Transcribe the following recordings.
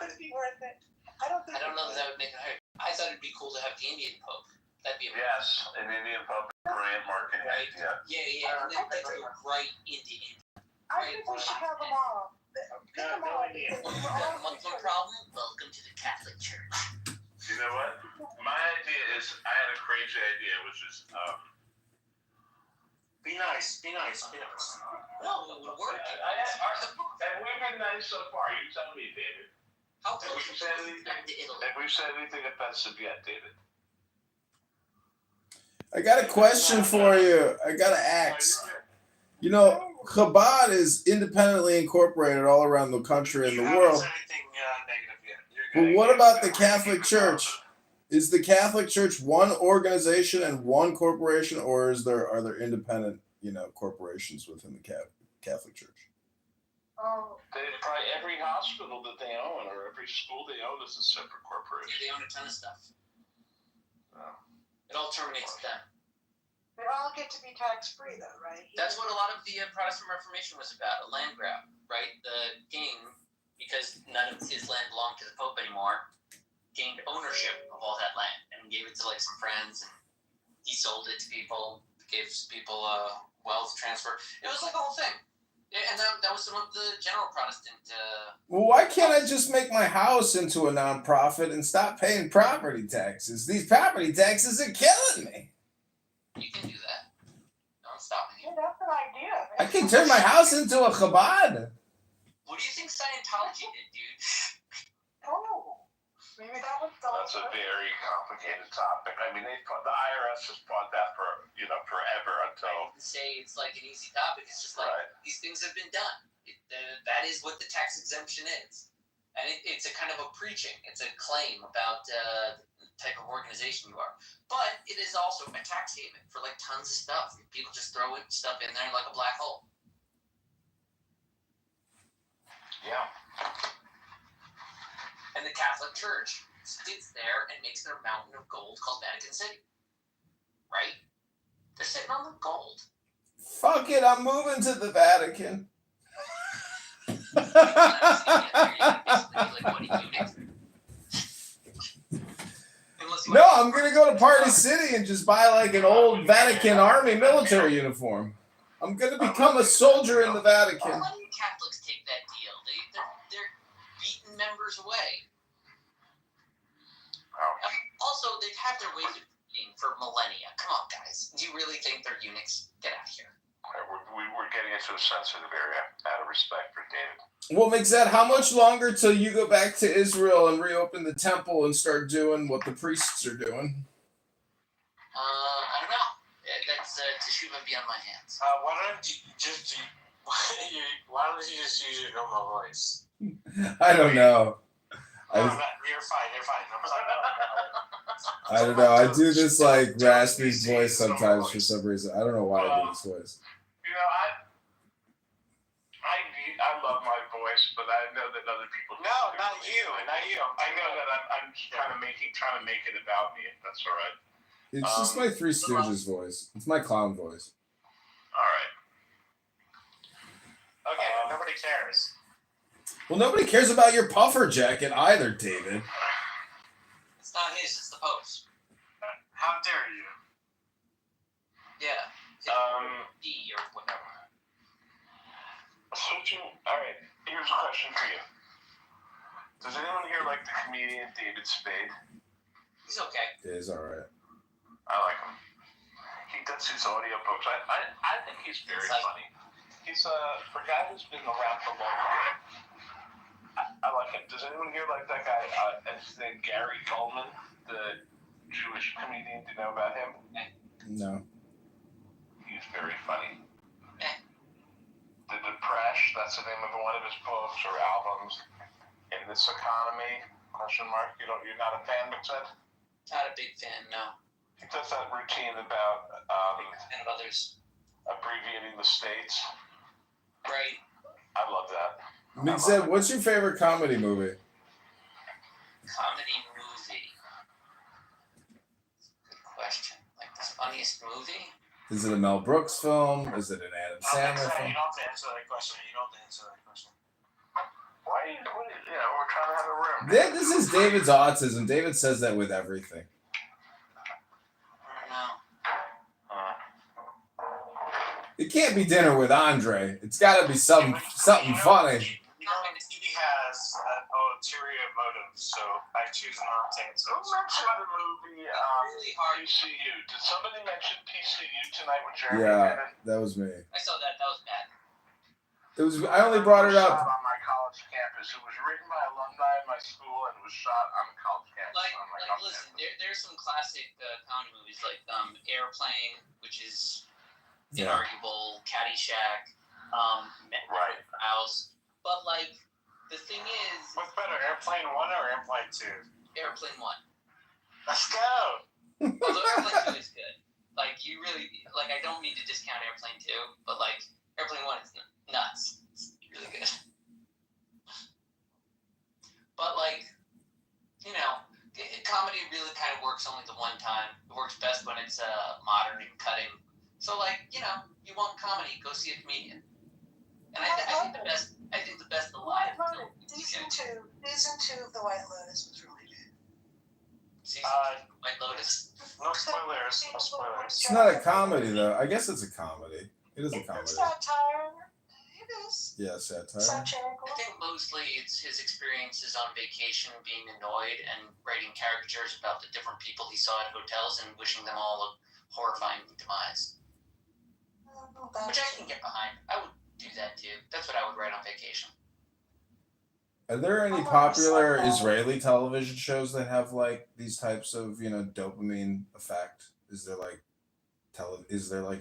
would be worth it. I don't know that would make it hard. I thought it'd be cool to have the Indian Pope. That'd be amazing. Yes, an Indian Pope, brilliant marketing idea. Yeah. And then like go right into India. I think we should have them all. Pick them all. Muslim problem? Welcome to the Catholic Church. You know what? My idea is, I had a crazy idea, which is, Be nice. No, it would work. And we've been nice so far. You tell me, David. How close is that to Italy? Have we said anything offensive yet, David? I got a question for you. I got to ask. You know, Chabad is independently incorporated all around the country and the world. Anything negative yet? But what about the Catholic Church? Is the Catholic Church one organization and one corporation, or are there independent, corporations within the Catholic Church? Probably every hospital that they own or every school they own is a separate corporation. Yeah, they own a ton of stuff. Oh. It all terminates with them. They all get to be tax-free, though, right? That's what a lot of the Protestant Reformation was about, a land grab, right? The king, because none of his land belonged to the Pope anymore, gained ownership of all that land and gave it to like some friends, and he sold it to people, gave people wealth transfer. It was like a whole thing. And that was some of the general Protestant... Well, why can't I just make my house into a nonprofit and stop paying property taxes? These property taxes are killing me. You can do that. No one's stopping you. Yeah, that's an idea. I can turn my house into a Chabad. What do you think Scientology did, dude? Oh, maybe that was the... That's a very complicated topic. I mean, the IRS has fought that for forever until. I wouldn't say it's like an easy topic. It's just like These things have been done. That is what the tax exemption is, and it's a kind of a preaching. It's a claim about the type of organization you are, but it is also a tax haven for like tons of stuff. People just throw stuff in there like a black hole. Yeah. And the Catholic Church sits there and makes their mountain of gold called Vatican City. Right? They're sitting on the gold. Fuck it, I'm moving to the Vatican. No, I'm going to go to Party City and just buy like an old Vatican Army military uniform. I'm going to become a soldier in the Vatican. Why do Catholics take that deal? They're beating members away. Also, they've had their ways of being for millennia. Come on, guys. Do you really think they're eunuchs? Get out of here. We're getting into a sensitive area out of respect for David. What makes that? How much longer till you go back to Israel and reopen the temple and start doing what the priests are doing? I don't know. That's teshuva beyond my hands. Why don't you just use your normal voice? I don't know. You're fine. I don't know. I do this like raspy voice sometimes for some reason. I don't know why I do this voice. I love my voice, but I know that other people. No, not you. I know that I'm trying to make it about me. If that's all right. It's just my Three Stooges voice. It's my clown voice. All right. Okay, nobody cares. Well, nobody cares about your puffer jacket either, David. It's not his. It's the Pope's. How dare you? Yeah. D or whatever. All right. Here's a question for you. Does anyone here like the comedian David Spade? He's okay. Yeah, he's all right. I like him. He does his audio books. I think he's very funny. He's for a guy who's been around for a long time. I like him. Does anyone here like that guy? His name Gary Goldman, the Jewish comedian. Do you know about him? No. He's very funny. The Depresh, that's the name of one of his books or albums. In This Economy, ? You're not a fan, Mixed? Not a big fan, no. He does that routine about And of others. abbreviating the states. Right. I love that. Mixed, what's your favorite comedy movie? Comedy movie. Good question. Like the funniest movie? Is it a Mel Brooks film? Is it an Adam Sandler film? You don't have to answer that question. we're trying to have a room. This is David's autism. David says that with everything. I don't know. It can't be dinner with Andre. It's got to be something funny. You know, he has an ulterior motive, so I choose not to answer. Who mentioned the movie Really hard. PCU? Did somebody mention PCU tonight with Jeremy? Yeah, that was me. I saw that. That was bad. It was. I only brought it Shot up. on my college campus. It was written by alumni in my school and it was shot on the college campus. Listen, there's some classic comedy movies like Airplane, which is inarguable, Caddyshack, Right. House. But like, the thing is, What's better, Airplane 1 or Airplane 2? Airplane 1. Let's go! Although Airplane 2 is good. Like, you really, like, I don't mean to discount Airplane 2, but like, Airplane 1 is nuts. It's really good. But like, you know, comedy really kind of works only the one time. It works best when it's modern and cutting. So like, you know, you want comedy, go see a comedian. And I think the best alive. Season 2 of The White Lotus was really good. Season White Lotus. No spoilers. No spoilers. It's not a comedy though. I guess it's a comedy. It is a comedy. It's satire. It is. Yeah, satire. Satirical. I think mostly it's his experiences on vacation, being annoyed and writing caricatures about the different people he saw at hotels and wishing them all a horrifying demise. Which I can get behind. I would do that too. That's what I would write on vacation. Are there any popular Israeli television shows that have like these types of, you know, dopamine effect? Is there like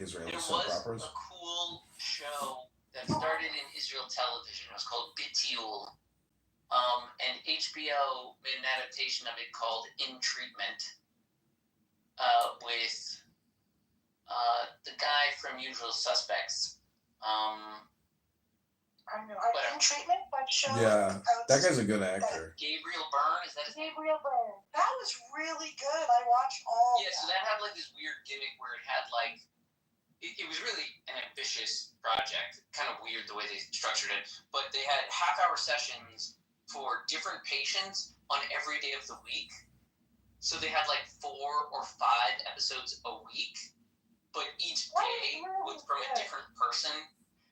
Israeli soap operas? There was a cool show that started in Israel television. It was called Bitiul. And HBO made an adaptation of it called In Treatment with the guy from Usual Suspects. I know. In Treatment by show. Yeah, that guy's a good actor. Gabriel Byrne, is that his name? Gabriel Byrne. That was really good. I watched all of Yeah, so that had like this weird gimmick where it had like, it was really an ambitious project. Kind of weird the way they structured it. But they had half-hour sessions for different patients on every day of the week. So they had like 4 or 5 episodes a week. But each day was from a different person.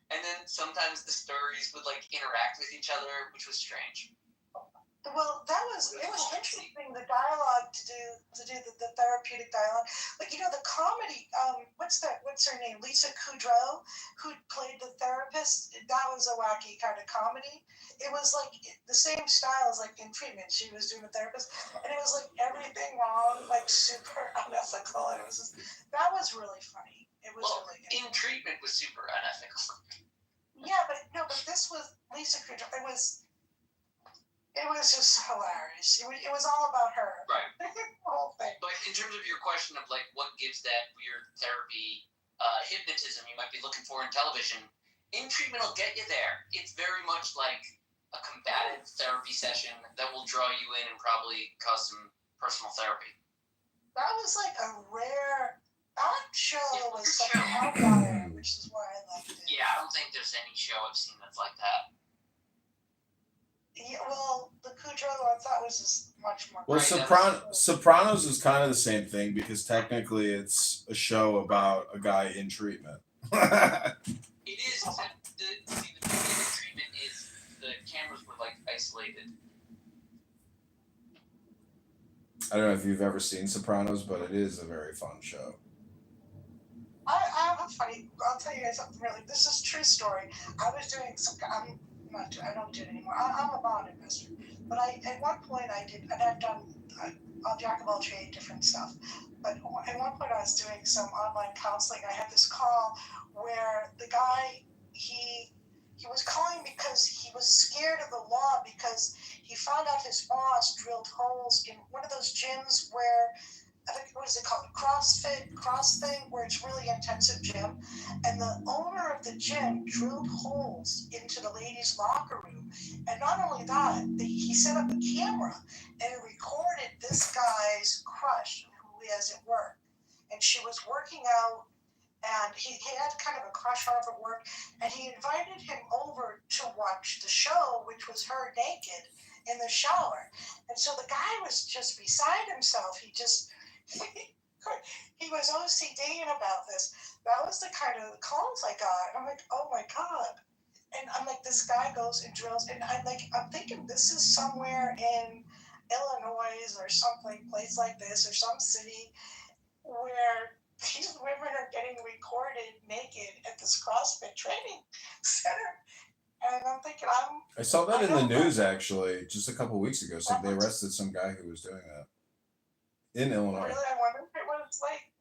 And then sometimes the stories would like interact with each other, which was strange. Well, it was interesting, the dialogue to do the therapeutic dialogue. Like, you know, the comedy, what's her name? Lisa Kudrow, who played the therapist. That was a wacky kind of comedy. It was like the same style as like In Treatment. She was doing the therapist, and it was like everything wrong, like super unethical. And it was just, that was really funny. It was really good. In Treatment was super unethical. Yeah, but this was Lisa Kudrow. It was just hilarious. It was all about her. Right. The whole thing. But in terms of your question of like what gives that weird therapy hypnotism you might be looking for in television, In Treatment will get you there. It's very much like a combative therapy session that will draw you in and probably cause some personal therapy. That was like a rare. That show was like an outlier, which is why I liked it. Yeah, I don't think there's any show I've seen that's like that. Yeah, well, the Kudrow I thought was just much more. Well, Sopranos is kind of the same thing because technically it's a show about a guy in treatment. It is. The beauty of treatment is the cameras were like isolated. I don't know if you've ever seen Sopranos, but it is a very fun show. I have a funny. I'll tell you guys something really. This is a true story. I was doing some. I don't do it anymore. I'm a bond investor, but at one point I did, and I've done a jack of all trade, different stuff. But at one point I was doing some online counseling. I had this call where the guy he was calling because he was scared of the law because he found out his boss drilled holes in one of those gyms where. I think, what is it called? CrossFit, cross thing, where it's really intensive gym. And the owner of the gym drilled holes into the ladies' locker room. And not only that, he set up a camera and it recorded this guy's crush who he has at work. And she was working out and he had kind of a crush on her work, and he invited him over to watch the show, which was her naked in the shower. And so the guy was just beside himself. He was OCD about this. That was the kind of calls I got. I'm like, oh my God. And I'm like, this guy goes and drills, and I'm thinking this is somewhere in Illinois or something, place like this, or some city where these women are getting recorded naked at this CrossFit training center. And I'm thinking, I saw that in the news actually just a couple weeks ago. So they arrested some guy who was doing that in Illinois. Really, I wonder if it was like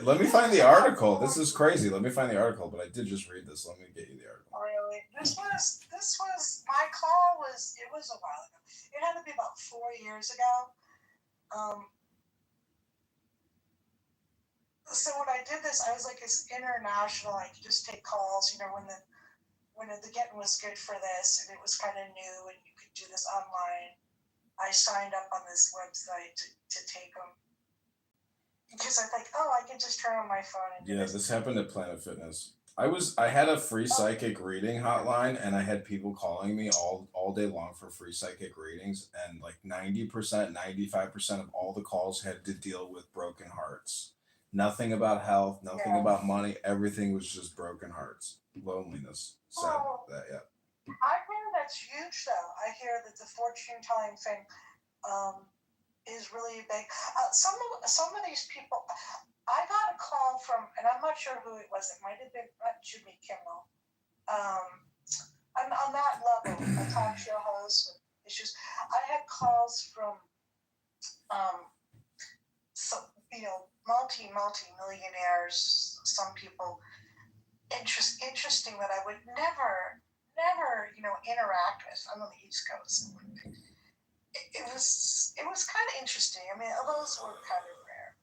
let me find the article. This is crazy. Let me find the article, but I did just read this. Let me get you the article. Really, this was my call. It was a while ago. It had to be about 4 years ago. So when I did this, I was like, it's international. I could just take calls. You know, when the getting was good for this, and it was kind of new, and you could do this online. I signed up on this website to take them because I think, oh, I can just turn on my phone and do this happened at Planet Fitness. I had a free psychic reading hotline, and I had people calling me all day long for free psychic readings, and like 90%, 95% of all the calls had to deal with broken hearts. Nothing about health, nothing about money. Everything was just broken hearts, loneliness. So I hear that's huge, though. I hear that the fortune telling thing is really big. Some of these people, I got a call from, and I'm not sure who it was. It might have been Jimmy Kimmel. On that level, a talk show host with issues. I had calls from, multi-millionaires. Some people interesting that I would never, interact with. I'm on the East Coast. It was kind of interesting. I mean, those were kind of rare.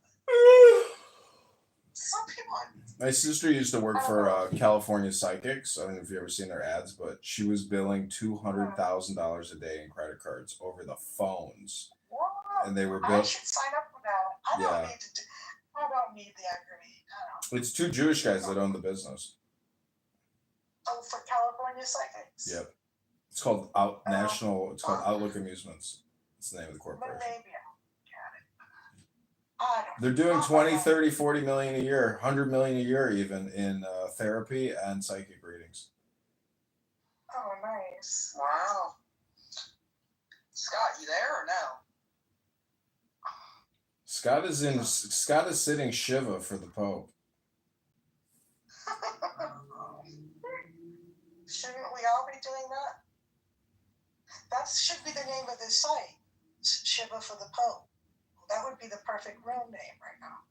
Some people. My sister used to work for California Psychics. I don't know if you've ever seen their ads, but she was billing $200,000 a day in credit cards over the phones. What? And they were I should sign up for that. I don't need the aggravate. It's two Jewish guys that own the business. Oh, for California Psychics? Yep. It's called It's called Outlook Amusements. It's the name of the corporation. Maybe I don't. They're doing 20, 30, 40 million a year, 100 million a year even in therapy and psychic readings. Oh, nice. Wow. Scott, you there or no? Scott is sitting Shiva for the Pope. Shouldn't we all be doing that? That should be the name of this site. Shiva for the Pope. That would be the perfect room name right now.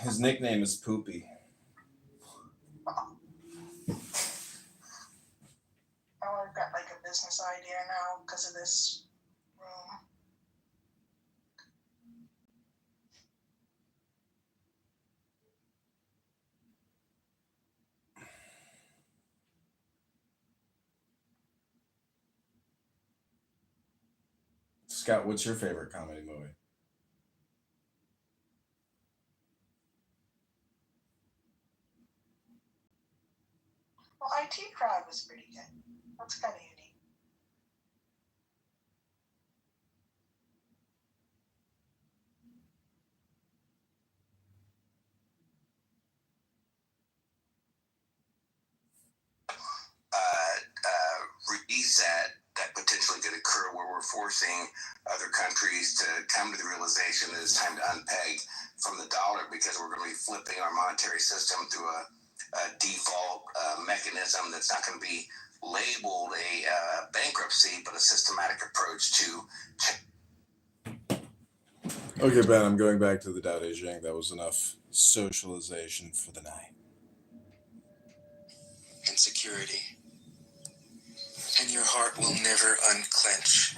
His nickname is Poopy. Oh, I've got like a business idea now because of this room. Scott, what's your favorite comedy movie? Well, IT Crowd was pretty good. That's kind of unique. Reset that potentially could occur where we're forcing other countries to come to the realization that it's time to unpeg from the dollar because we're going to be flipping our monetary system through a default mechanism that's not going to be labeled a bankruptcy, but a systematic approach to. Okay, Ben, I'm going back to the Tao Te Ching. That was enough socialization for the night. Insecurity. And your heart will never unclench.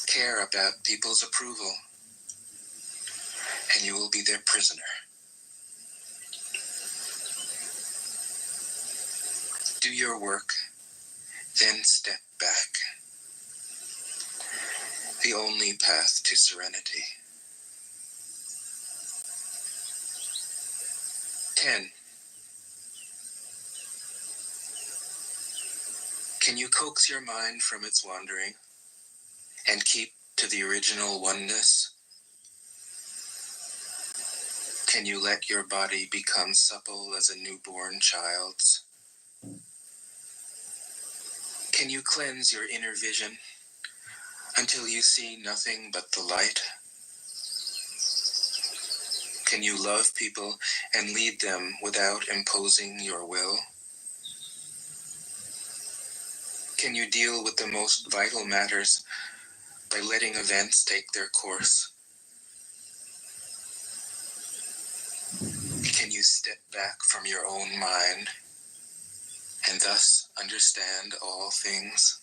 Care about people's approval, and you will be their prisoner. Do your work, then step back. The only path to serenity. 10. Can you coax your mind from its wandering and keep to the original oneness? Can you let your body become supple as a newborn child's? Can you cleanse your inner vision until you see nothing but the light? Can you love people and lead them without imposing your will? Can you deal with the most vital matters by letting events take their course? Can you step back from your own mind and thus understand all things?